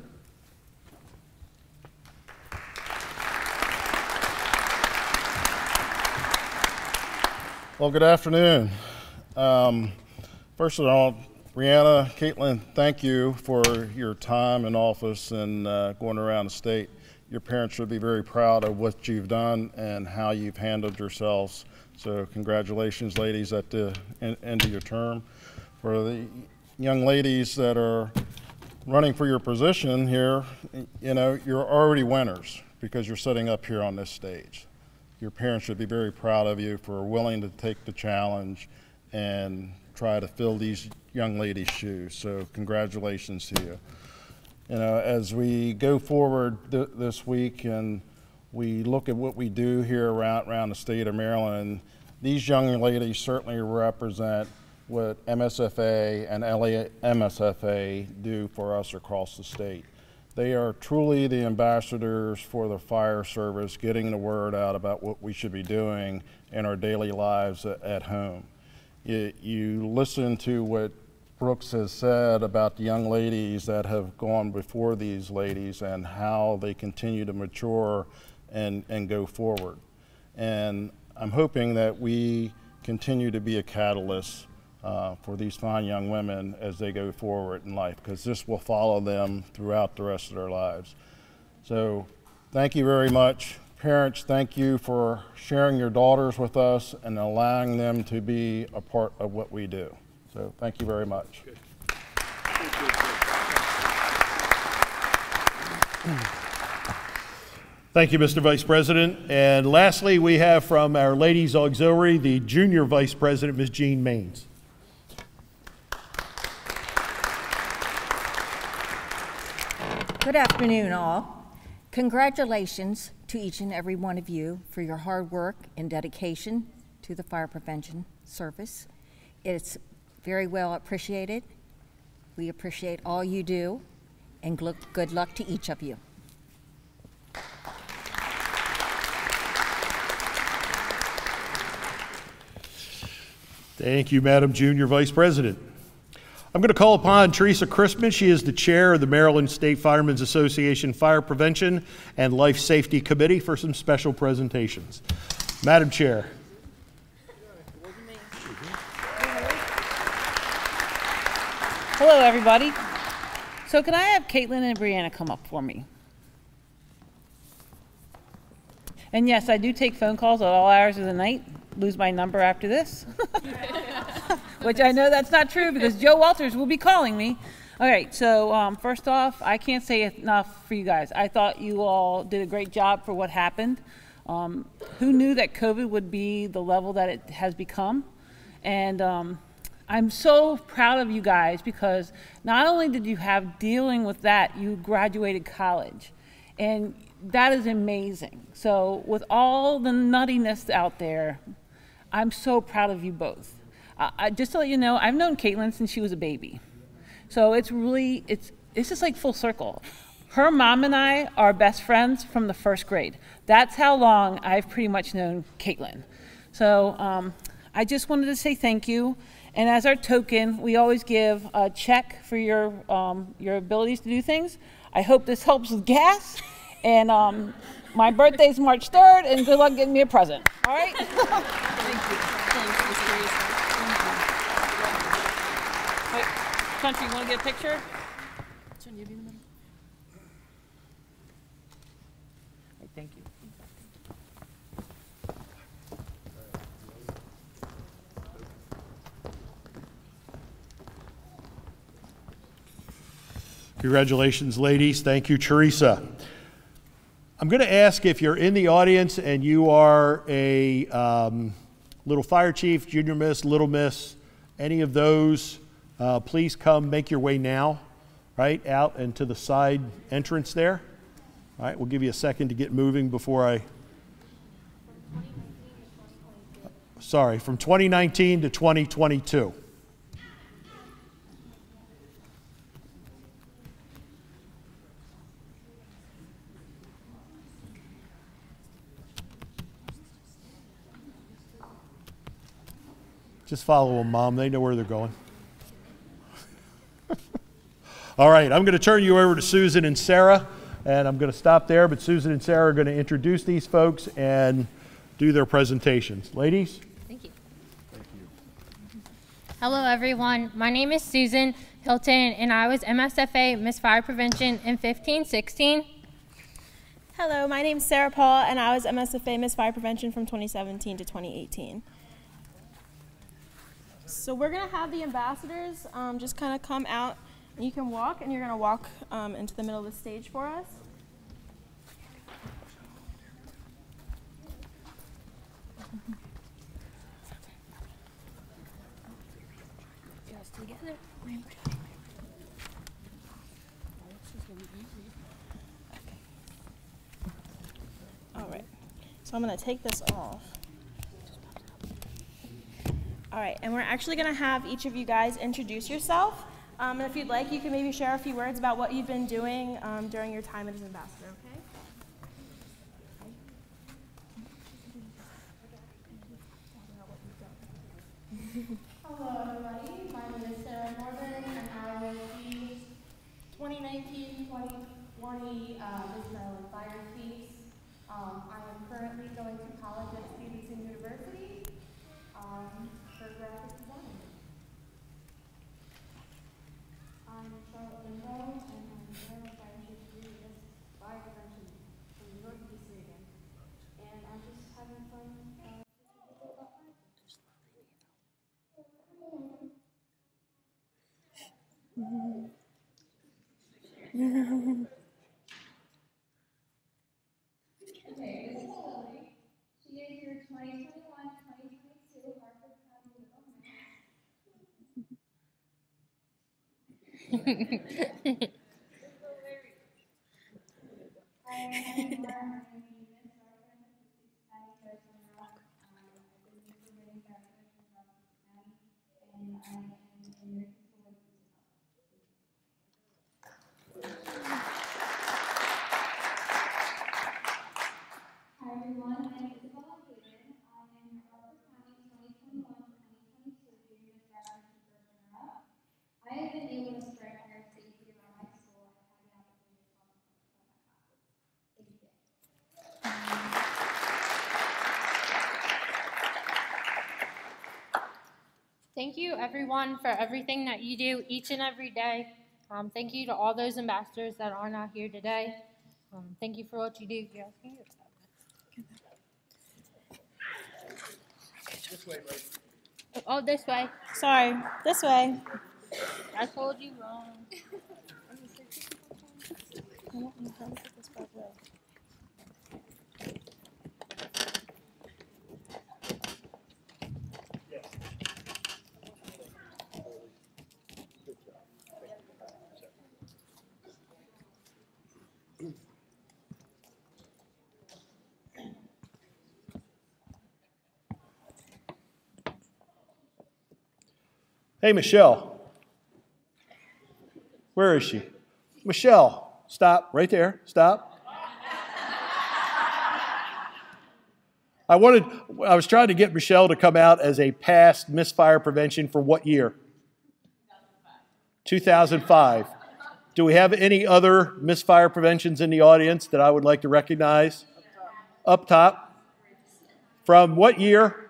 Well, good afternoon. First of all, Brianna, Caitlin, thank you for your time in office and going around the state. Your parents should be very proud of what you've done and how you've handled yourselves. So congratulations, ladies, at the end of your term. For the young ladies that are running for your position here, you know, you're already winners because you're sitting up here on this stage. Your parents should be very proud of you for willing to take the challenge and try to fill these young ladies' shoes. So congratulations to you. You know, as we go forward this week and we look at what we do here around the state of Maryland, these young ladies certainly represent what MSFA and LA MSFA do for us across the state. They are truly the ambassadors for the fire service, getting the word out about what we should be doing in our daily lives at home. You listen to what Brooks has said about the young ladies that have gone before these ladies and how they continue to mature and go forward. And I'm hoping that we continue to be a catalyst for these fine young women as they go forward in life, because this will follow them throughout the rest of their lives. So thank you very much. Parents, thank you for sharing your daughters with us and allowing them to be a part of what we do. So thank you very much. Thank you, Mr. Vice President. And lastly, we have from our Ladies Auxiliary, the Junior Vice President, Ms. Jean Maines. Good afternoon, all. Congratulations to each and every one of you for your hard work and dedication to the fire prevention service. It's very well appreciated. We appreciate all you do, and good luck to each of you. Thank you, Madam Junior Vice President. I'm going to call upon Teresa Crispin. She is the chair of the Maryland State Firemen's Association Fire Prevention and Life Safety Committee for some special presentations. Madam Chair. Hello, everybody. So can I have Caitlin and Brianna come up for me? And yes, I do take phone calls at all hours of the night. Lose my number after this. Which I know that's not true because Joe Walters will be calling me. All right, so first off, I can't say enough for you guys. I thought you all did a great job for what happened. Who knew that COVID would be the level that it has become? And I'm so proud of you guys because not only did you have dealing with that, you graduated college. And that is amazing. So with all the nuttiness out there, I'm so proud of you both. Just to let you know, I've known Caitlin since she was a baby. So it's really, it's just like full circle. Her mom and I are best friends from the first grade. That's how long I've pretty much known Caitlin. So I just wanted to say thank you. And as our token, we always give a check for your abilities to do things. I hope this helps with gas. And my birthday's March 3rd, and good luck getting me a present. All right? Thank you. Thanks, Ms. Teresa. Wait, Country, you want to get a picture? Thank you. Congratulations, ladies. Thank you, Teresa. I'm going to ask if you're in the audience and you are a little fire chief, junior miss, little miss, any of those, please come make your way now, right, out and to the side entrance there. All right, we'll give you a second to get moving before from 2019 to 2022. Just follow them, Mom. They know where they're going. All right, I'm going to turn you over to Susan and Sarah, and I'm going to stop there, but Susan and Sarah are going to introduce these folks and do their presentations. Ladies? Thank you. Thank you. Hello, everyone. My name is Susan Hilton, and I was MSFA Miss Fire Prevention in 15-16. Hello, my name is Sarah Paul, and I was MSFA Miss Fire Prevention from 2017 to 2018. So we're going to have the ambassadors just kind of come out, and you can walk, and you're going to walk into the middle of the stage for us. Just together. All right, so I'm going to take this off. All right, and we're actually going to have each of you guys introduce yourself. And if you'd like, you can maybe share a few words about what you've been doing during your time as ambassador, okay? Hello, everybody. My name is Sarah Northern, and I was the 2019-2020 Miss Maryland Fire Chiefs. I am currently going to college at Stevenson University. For graphic design. I'm Charlotte Monroe, and I'm the Maryland Fire Chief Junior Miss Fire Prevention from North East Michigan. Okay, this is Lily. She is your 2021-2022 Hartford County Legal Mayor. Hi everyone, my name is Isabella Hayden. I am your Hartford County 2021-2022 Junior Miss Reference First Runner-Up. I have been able to spread fire safety around my school and had the opportunity to talk to some of my classes. Thank you, everyone, for everything that you do each and every day. Thank you to all those ambassadors that are not here today. Thank you for what you do. This way, right? Oh, this way. Sorry, this way. I told you wrong. Hey, Michelle. Where is she? Michelle, stop right there. Stop. I was trying to get Michelle to come out as a past misfire prevention for what year? 2005. Do we have any other misfire preventions in the audience that I would like to recognize? Up top. From what year?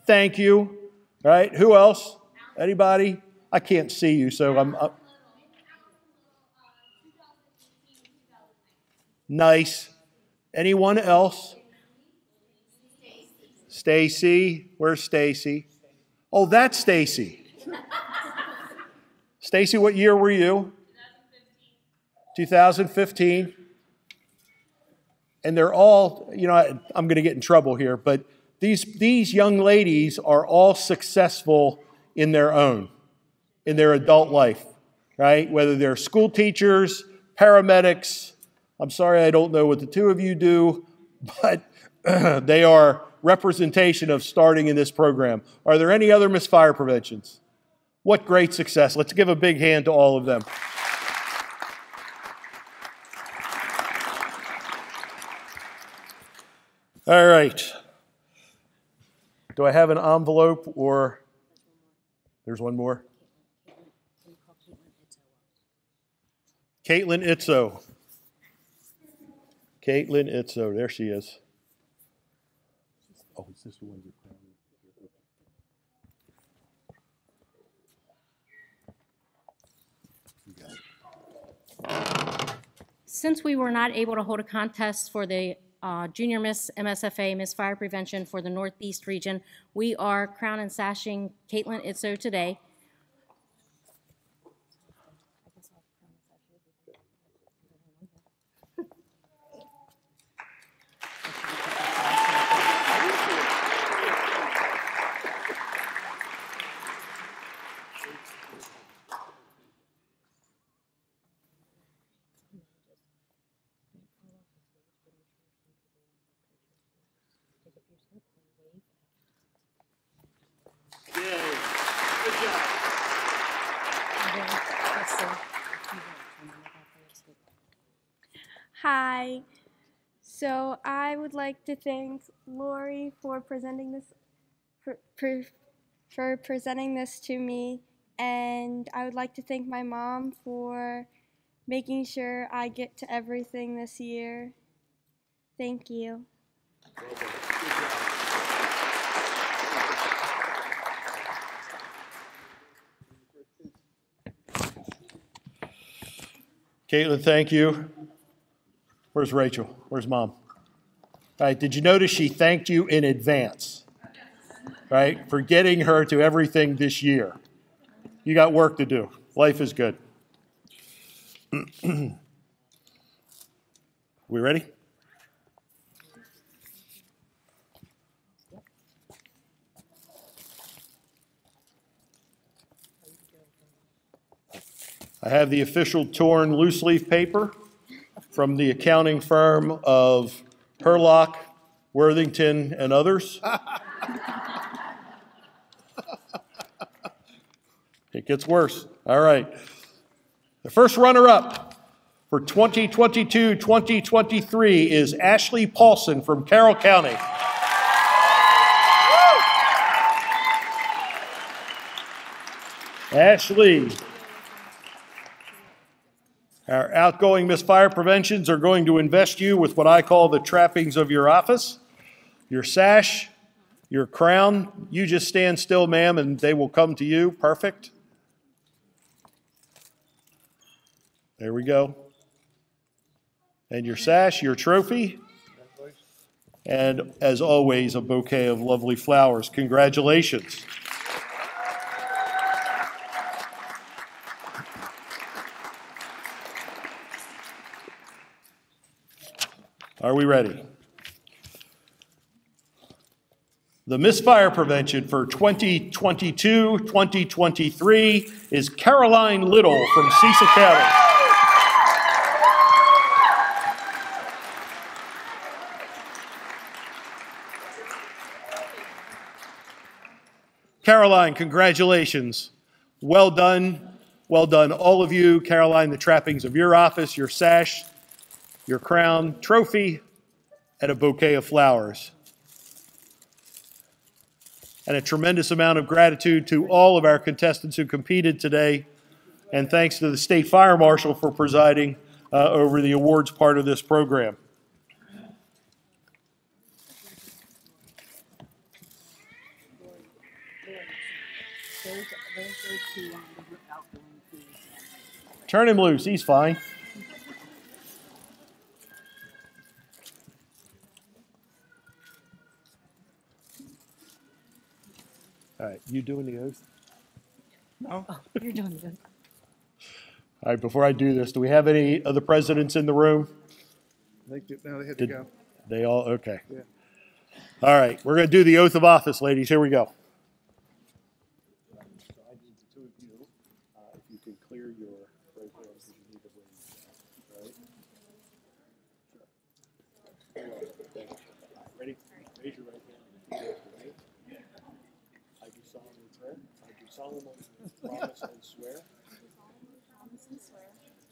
Thank you. All right, who else? Anybody? I can't see you, so I'm up. Nice. Anyone else? Stacy. Where's Stacy? Oh, that's Stacy. Stacy, what year were you? 2015. And they're all, you know, I'm going to get in trouble here, but these young ladies are all successful in their own, in their adult life, right? Whether they're school teachers, paramedics. I'm sorry I don't know what the two of you do, but they are representation of starting in this program. Are there any other misfire preventions? What great success. Let's give a big hand to all of them. All right. Do I have an envelope or there's one more? Caitlin Itzo. Caitlin Itzo. There she is. Oh, is this the one you're crowning? Since we were not able to hold a contest for the Junior Miss MSFA Misfire Prevention for the Northeast region, we are crown and sashing Caitlin Itzo today. Hi. So I would like to thank Lori for presenting this for presenting this to me, and I would like to thank my mom for making sure I get to everything this year. Thank you. Caitlin, thank you. Where's Rachel? Where's Mom? All right, did you notice she thanked you in advance? right, for getting her to everything this year. You got work to do. Life is good. We ready? I have the official torn loose leaf paper from the accounting firm of Herlock, Worthington, and others. It gets worse. All right. The first runner-up for 2022-2023 is Ashley Paulson from Carroll County. Ashley. Our outgoing Miss Fire Preventions are going to invest you with what I call the trappings of your office, your sash, your crown. You just stand still, ma'am, and they will come to you. Perfect. There we go. And your sash, your trophy, and as always, a bouquet of lovely flowers. Congratulations. Are we ready? The Miss Fire Prevention for 2022-2023 is Caroline Little from Cecil County. Caroline, congratulations. Well done. Well done, all of you. Caroline, the trappings of your office, your sash, your crown, trophy, and a bouquet of flowers. And a tremendous amount of gratitude to all of our contestants who competed today. And thanks to the State Fire Marshal for presiding over the awards part of this program. Turn him loose, he's fine. All right, you doing the oath? No, you're doing good. All right, before I do this, do we have any of the presidents in the room? I think now they had to go. They all, okay. Yeah. All right, we're going to do the oath of office, ladies. Here we go. So I need the two of you, if you can clear your right hand because you need to win. All right? Ready? Raise your right hand. I do solemnly swear. I do solemnly promise and swear.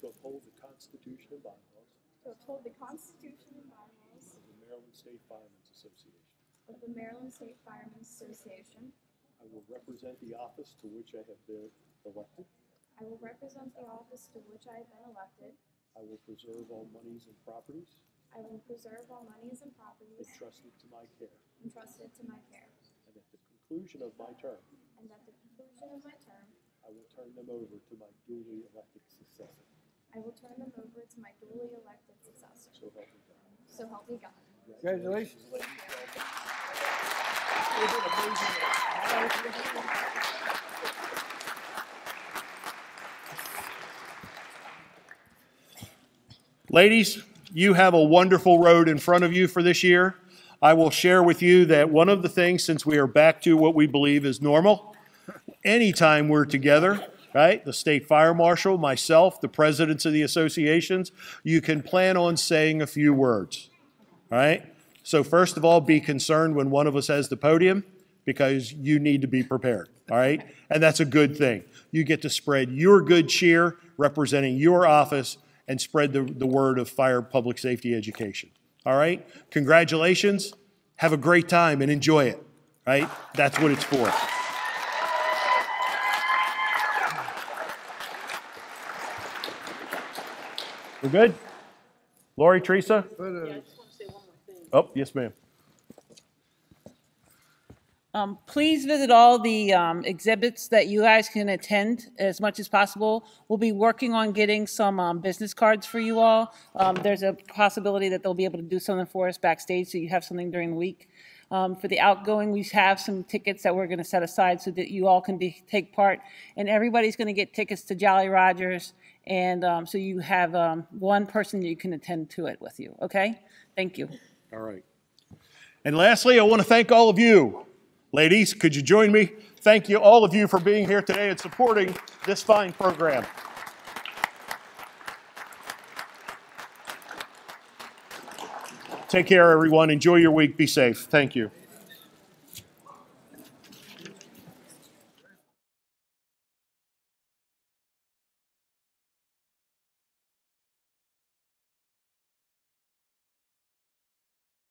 To uphold the Constitution and bylaws. To uphold the Constitution and bylaws. Of the Maryland State Firemen's Association. Of the Maryland State Firemen's Association. I will represent the office to which I have been elected. I will represent the office to which I have been elected. I will preserve all monies and properties. I will preserve all monies and properties. Entrusted to my care. Entrusted to my care. And at the conclusion of my term. And at the conclusion of my term. I will turn them over to my duly elected successor. I will turn them over to my duly elected successor. So help me God. So help me God. Congratulations. Ladies, you have a wonderful road in front of you for this year. I will share with you that one of the things, since we are back to what we believe is normal, anytime we're together, right, the State Fire Marshal, myself, the presidents of the associations, you can plan on saying a few words, all right? So first of all, be concerned when one of us has the podium because you need to be prepared, all right? And that's a good thing. You get to spread your good cheer representing your office and spread the word of fire public safety education, all right? Congratulations. Have a great time and enjoy it, right? That's what it's for. We're good? Lori, Teresa? Oh, yes, ma'am. Please visit all the exhibits that you guys can attend as much as possible. We'll be working on getting some business cards for you all. There's a possibility that they'll be able to do something for us backstage so you have something during the week. For the outgoing, we have some tickets that we're going to set aside so that you all can take part. And everybody's going to get tickets to Jolly Rogers. And so you have one person that you can attend to it with you. Okay? Thank you. All right. And lastly, I want to thank all of you. Ladies, could you join me? Thank you, all of you, for being here today and supporting this fine program. Take care, everyone. Enjoy your week. Be safe. Thank you.